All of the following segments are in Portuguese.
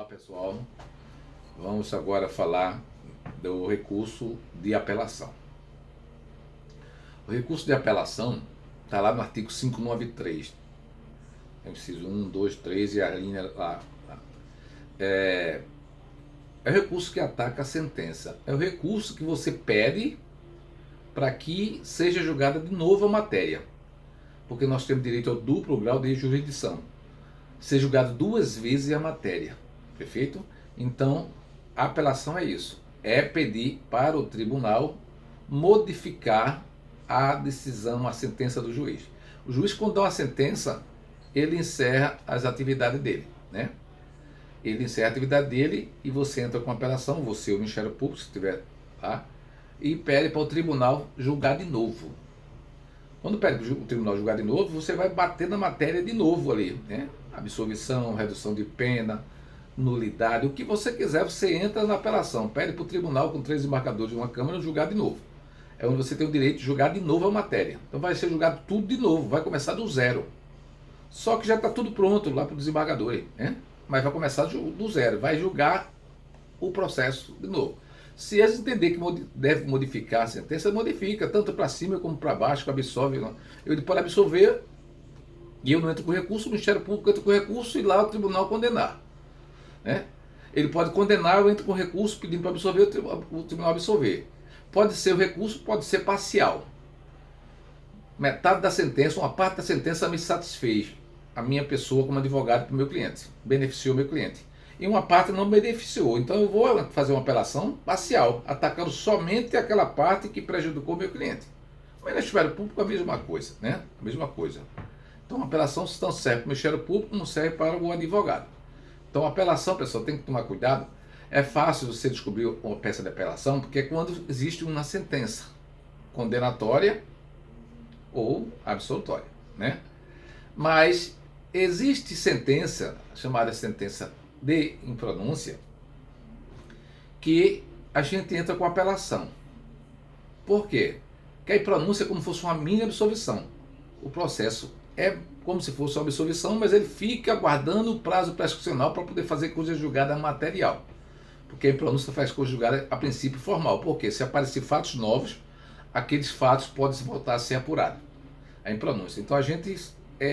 Olá pessoal, vamos agora falar do recurso de apelação. O recurso de apelação está lá no artigo 593, inciso 1, 2, 3 e a linha lá. É o recurso que ataca a sentença, é o recurso que você pede para que seja julgada de novo a matéria, porque nós temos direito ao duplo grau de jurisdição, ser julgado duas vezes a matéria, perfeito? Então, a apelação é isso, é pedir para o tribunal modificar a decisão, a sentença do juiz. O juiz, quando dá uma sentença, ele encerra as atividades dele, né? Ele encerra a atividade dele e você entra com a apelação, você ou o Ministério Público, se tiver lá, e pede para o tribunal julgar de novo. Quando pede para o tribunal julgar de novo, você vai bater na matéria de novo ali, né? Absolvição, redução de pena, nulidade, o que você quiser, você entra na apelação, pede para o tribunal com 3 embargadores de uma Câmara julgar de novo. É onde você tem o direito de julgar de novo a matéria. Então vai ser julgado tudo de novo, vai começar do zero. Só que já está tudo pronto lá para o desembargador, né? Mas vai começar do zero, vai julgar o processo de novo. Se eles entenderem que deve modificar a sentença, modifica, tanto para cima como para baixo, que absolve. Ele pode absolver e eu não entro com recurso, o Ministério Público entra com recurso e lá o tribunal condenar, né? Ele pode condenar, eu entro com recurso pedindo para absolver, o tribunal absolver. Pode ser o recurso, pode ser parcial. Metade da sentença, uma parte da sentença me satisfez a minha pessoa como advogado para o meu cliente, beneficiou o meu cliente. E uma parte não beneficiou, então eu vou fazer uma apelação parcial, atacando somente aquela parte que prejudicou o meu cliente. O Ministério Público é a mesma coisa, né? A mesma coisa. Então a apelação tanto serve para o Ministério Público, não serve para o advogado. Então a apelação, pessoal, tem que tomar cuidado. É fácil você descobrir uma peça de apelação, porque é quando existe uma sentença condenatória ou absolutória, né? Mas existe sentença, chamada sentença de impronúncia, que a gente entra com apelação. Por quê? Porque a impronúncia é como se fosse uma mini absolvição. O processo é como se fosse uma absolvição, mas ele fica aguardando o prazo prescricional para poder fazer coisa julgada material. Porque a impronúncia faz coisa julgada a princípio formal. Porque se aparecer fatos novos, aqueles fatos podem voltar a ser apurados. A impronúncia. Então a gente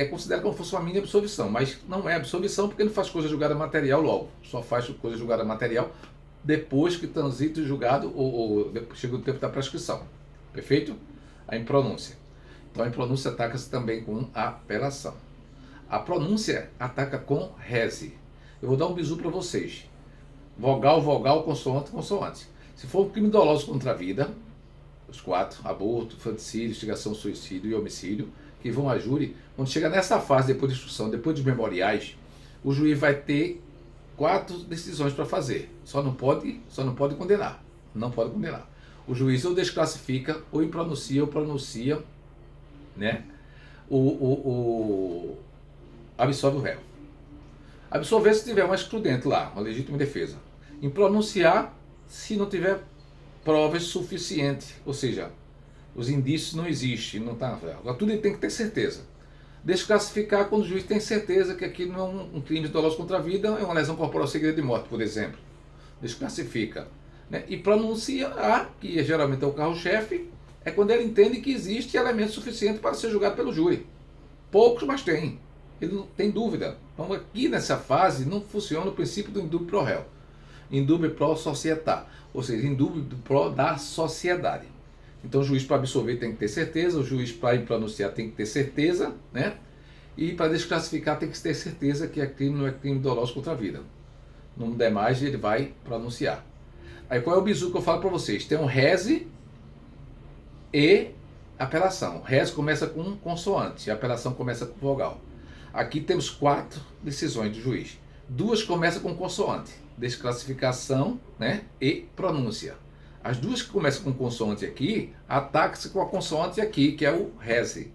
considera como se fosse uma mini absolvição, mas não é absolvição porque não faz coisa julgada material logo. Só faz coisa julgada material depois que transita o julgado ou chega o tempo da prescrição. Perfeito? A impronúncia. Então a impronúncia ataca-se também com a apelação. A pronúncia ataca com rese. Eu vou dar um bizu para vocês. Vogal, vogal, consoante, consoante. Se for um crime doloso contra a vida, os 4, aborto, infanticídio, instigação, suicídio e homicídio, que vão a júri, quando chega nessa fase, depois de instrução, depois dos memoriais, o juiz vai ter 4 decisões para fazer. Só não pode condenar. Não pode condenar. O juiz ou desclassifica, ou impronuncia, ou pronuncia, né? Absolve o réu. Absolver se tiver uma excludente lá, uma legítima defesa. Impronunciar se não tiver provas suficientes, ou seja, os indícios não existem, não está. Agora tudo ele tem que ter certeza. Desclassificar quando o juiz tem certeza que aquilo não é um crime doloso contra a vida, é uma lesão corporal seguida de morte, por exemplo. Desclassifica, né? E pronunciar, que geralmente é o carro-chefe, é quando ele entende que existe elemento suficiente para ser julgado pelo júri. Poucos, mas tem. Ele não tem dúvida. Então aqui nessa fase não funciona o princípio do indúbio pro réu. Indúbio pro società, ou seja, indúbio pro da sociedade. Então o juiz para absolver tem que ter certeza, o juiz para impronunciar tem que ter certeza, né? E para desclassificar tem que ter certeza que crime não é crime doloso contra a vida. Não der mais, ele vai pronunciar. Aí qual é o bizu que eu falo para vocês? Tem um rese e apelação. O rese começa com consoante, a apelação começa com vogal. Aqui temos 4 decisões do juiz. 2 começam com consoante, desclassificação, né? E pronúncia. As 2 que começam com consoante aqui, ataca-se com a consoante aqui, que é o rese.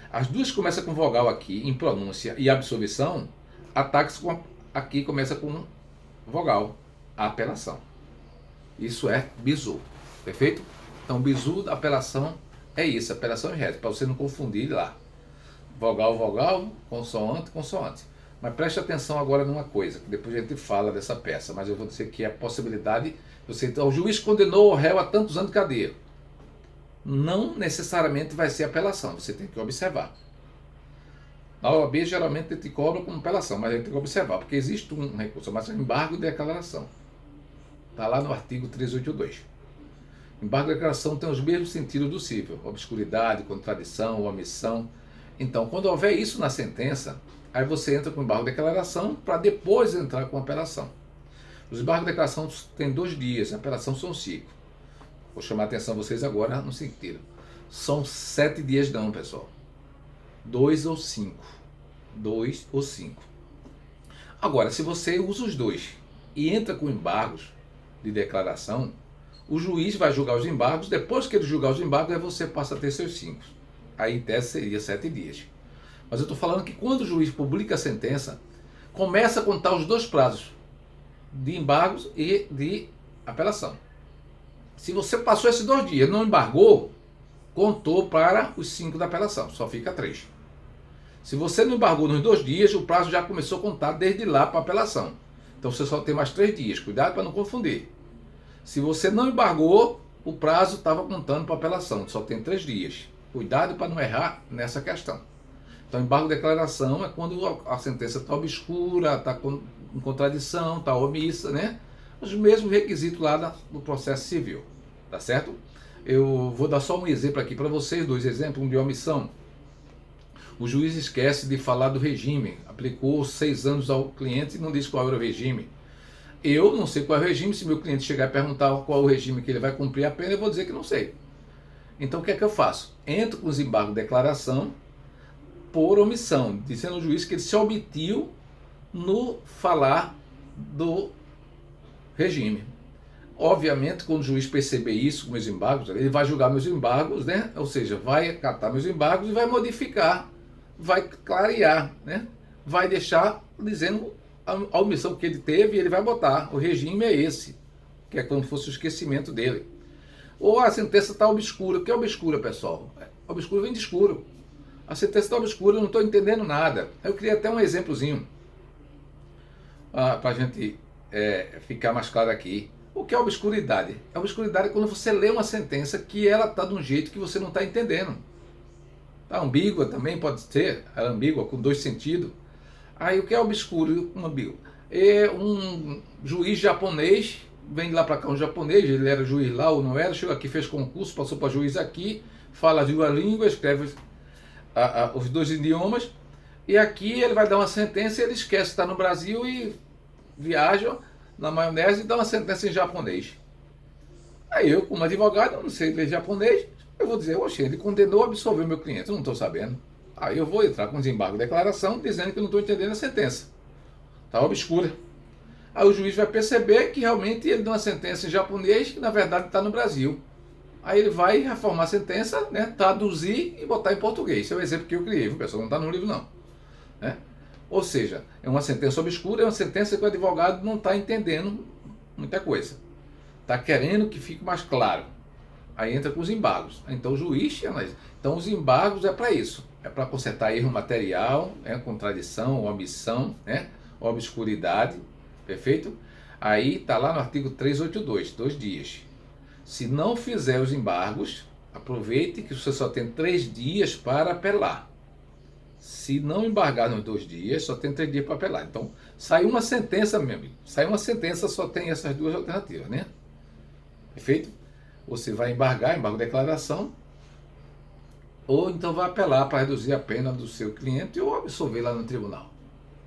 As 2 que começam com vogal aqui, em pronúncia e absolvição, ataca-se com aqui começa com vogal, a apelação. Isso é bizu, perfeito? Então, bizu da apelação é isso, apelação e rese, para você não confundir lá. Vogal, vogal, consoante, consoante. Mas preste atenção agora numa coisa, que depois a gente fala dessa peça, mas eu vou dizer que é a possibilidade, então, o juiz condenou o réu a tantos anos de cadeia. Não necessariamente vai ser apelação, você tem que observar. Na OAB geralmente te cobra como apelação, mas a gente tem que observar, porque existe um recurso chamado embargo de declaração. Está lá no artigo 382. Embargo de declaração tem os mesmos sentidos do cível: obscuridade, contradição, omissão. Então, quando houver isso na sentença, aí você entra com embargo de declaração para depois entrar com apelação. Os embargos de declaração têm 2 dias, a apelação são 5. Vou chamar a atenção de vocês agora no sentido. São 7 dias não, pessoal. 2 ou 5. 2 ou 5. Agora, se você usa os 2 e entra com embargos de declaração, o juiz vai julgar os embargos. Depois que ele julgar os embargos, aí você passa a ter seus 5. Aí em tese seria 7 dias. Mas eu estou falando que quando o juiz publica a sentença, começa a contar os 2 prazos de embargos e de apelação. Se você passou esses 2 dias e não embargou, contou para os 5 da apelação, só fica 3. Se você não embargou nos 2 dias, o prazo já começou a contar desde lá para a apelação. Então você só tem mais 3 dias, cuidado para não confundir. Se você não embargou, o prazo estava contando para a apelação, só tem 3 dias. Cuidado para não errar nessa questão. Então, embargo de declaração é quando a sentença está obscura, está em contradição, está omissa, né? Os mesmos requisitos lá do processo civil, tá certo? Eu vou dar só um exemplo aqui para vocês, 2 exemplos, um de omissão. O juiz esquece de falar do regime, aplicou 6 anos ao cliente e não diz qual era o regime. Eu não sei qual é o regime. Se meu cliente chegar e perguntar qual é o regime que ele vai cumprir a pena, eu vou dizer que não sei. Então o que é que eu faço? Entro com os embargos de declaração por omissão, dizendo ao juiz que ele se omitiu no falar do regime. Obviamente, quando o juiz perceber isso com meus embargos, ele vai julgar meus embargos, né? Ou seja, vai acatar meus embargos e vai modificar, vai clarear, né? Vai deixar dizendo a omissão que ele teve, e ele vai botar: o regime é esse, que é como se fosse o esquecimento dele. Ou a sentença está obscura. O que é obscura, pessoal? Obscura vem de escuro. A sentença está obscura, eu não estou entendendo nada. Eu queria até um exemplozinho para a gente ficar mais claro aqui. O que é obscuridade? A obscuridade é quando você lê uma sentença que ela está de um jeito que você não está entendendo. Tá ambígua também pode ser, ela é ambígua, com 2 sentidos. Aí o que é obscuro, ambíguo? É um juiz japonês, vem lá para cá um japonês, ele era juiz lá ou não era, chegou aqui, fez concurso, passou para juiz aqui, fala 2 línguas, escreve os 2 idiomas, e aqui ele vai dar uma sentença e ele esquece que está no Brasil e viaja na maionese e dá uma sentença em japonês. Aí eu, como advogado, eu não sei ler japonês, eu vou dizer: oxe, ele condenou, absolveu meu cliente, eu não estou sabendo. Aí eu vou entrar com desembargo de declaração dizendo que eu não estou entendendo a sentença. Está obscura. Aí o juiz vai perceber que realmente ele deu uma sentença em japonês que na verdade está no Brasil. Aí ele vai reformar a sentença, né, traduzir e botar em português. Esse é o exemplo que eu criei, pessoal, não está no livro não. Né? Ou seja, é uma sentença obscura, é uma sentença que o advogado não está entendendo muita coisa. Está querendo que fique mais claro. Aí entra com os embargos. Então o juiz analisa. Então os embargos é para isso. É para consertar erro material, contradição, omissão, obscuridade. Perfeito? Aí está lá no artigo 382, 2 dias. Se não fizer os embargos, aproveite que você só tem 3 dias para apelar. Se não embargar nos 2 dias, só tem 3 dias para apelar. Então, saiu uma sentença, meu amigo. Saiu uma sentença, só tem essas 2 alternativas, né? Perfeito? Você vai embargar, embargo de declaração, ou então vai apelar para reduzir a pena do seu cliente ou absolver lá no tribunal.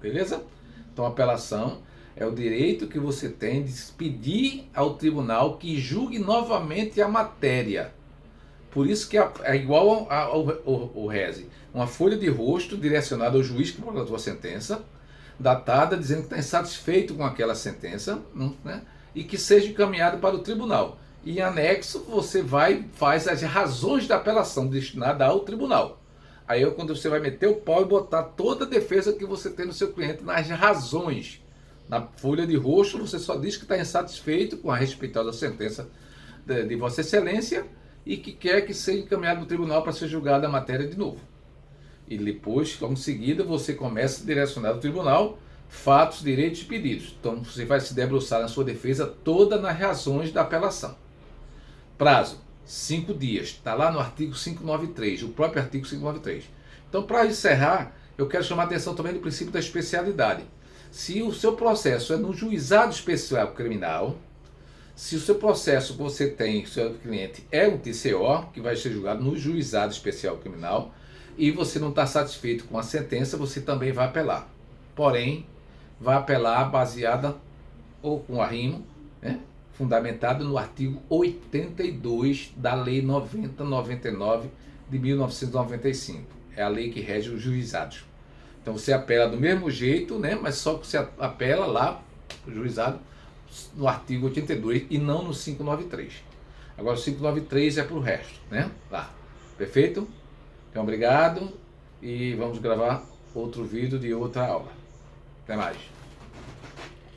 Beleza? Então, a apelação é o direito que você tem de pedir ao tribunal que julgue novamente a matéria. Por isso que é igual ao reze. Uma folha de rosto direcionada ao juiz que promulgou a sentença, datada, dizendo que está insatisfeito com aquela sentença, né, e que seja encaminhado para o tribunal. E em anexo você faz as razões da apelação destinada ao tribunal. Aí é quando você vai meter o pau e botar toda a defesa que você tem no seu cliente nas razões. Na folha de rosto você só diz que está insatisfeito com a respeitosa sentença de Vossa Excelência e que quer que seja encaminhado no tribunal para ser julgada a matéria de novo. E depois, logo em seguida, você começa a direcionar ao tribunal fatos, direitos e pedidos. Então, você vai se debruçar na sua defesa toda nas razões da apelação. Prazo, 5 dias. Está lá no artigo 593, o próprio artigo 593. Então, para encerrar, eu quero chamar a atenção também do princípio da especialidade. Se o seu processo é no juizado especial criminal, se o seu processo que você tem, seu cliente, é um TCO, que vai ser julgado no juizado especial criminal, e você não está satisfeito com a sentença, você também vai apelar. Porém, vai apelar baseada ou com arrimo, né, fundamentado no artigo 82 da Lei 9099 de 1995. É a lei que rege os juizados. Então você apela do mesmo jeito, né, mas só que você apela lá, o juizado, no artigo 82 e não no 593. Agora o 593 é para o resto, né? Lá. Perfeito? Então obrigado e vamos gravar outro vídeo de outra aula. Até mais.